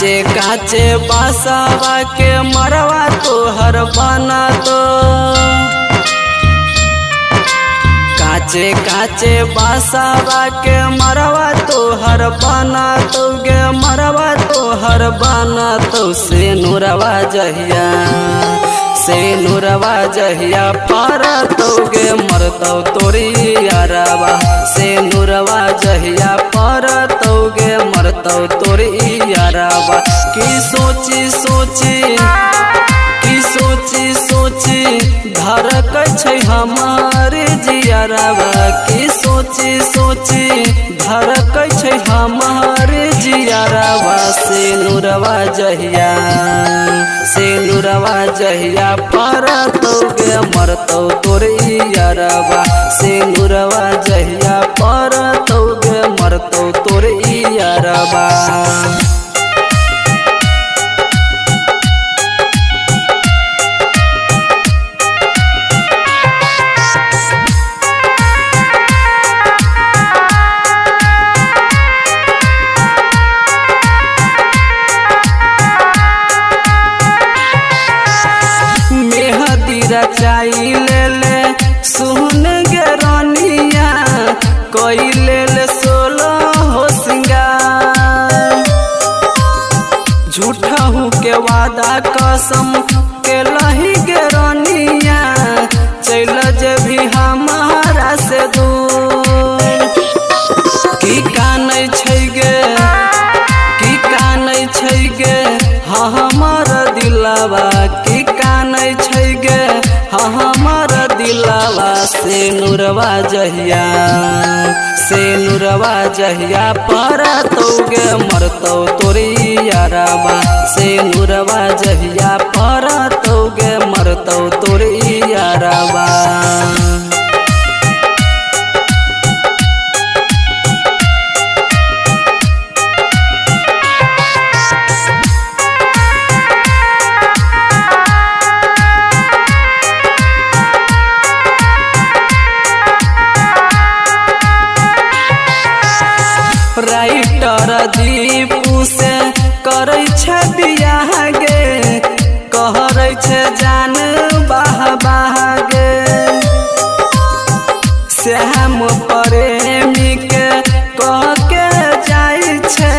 काचे काचे बासावा के मरवा तोहर बना तो काचे काचे बासावा के मरवा तोहर बना तो गे मरवा तोहर बना तो से नुरवा जहिया पार तो गे मरतौ तोरी यारवा से नुरवा जहिया पार तो गे मरतौ तोरी यारवा की सोची सोची धड़क छै हमार जियरवा की सोची धड़क छै हमार जियरवा से नुरवा जहिया पार तो गे मरतौ तोरी यारवा से नुरवा जहिया पार तो गे मरतौ तोरी यारवा। रचाई ले ले सुन गे रानिया कोई ले ले 16 हो सिंगार झूठा हूँ के वादा कसम के लही गे रानिया चल जभी हमारा से दूर की कानै छै गे हाँ हमार दिलवा की कानै छै गे हाँ हमार दिलवा से नुरवा जहिया पार तो गे मरतौ तोरी यारवा से नुरवा जहिया पार तो गे मरतौ तोरी यारवा। राइटर दीपू से करै छै बियाह गे कहरै छै जान बाह गे श्याम प्रेमी के कह के जाइ छै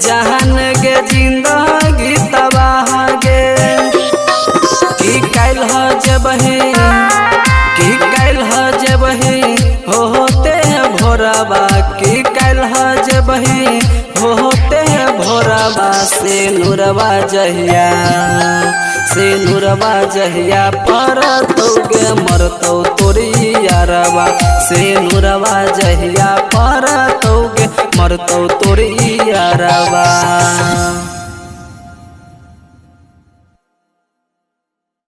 जहान गे जिंदगी तबाह गे की काल्ह जेबही होते भोरवा की काल्ह जेबही होते भोरवा से नुरवा जहिया पार तो गे मरतौ तोरी यारवा से नुरवा जहिया पार तो गे मरतौ तोरी यारवा।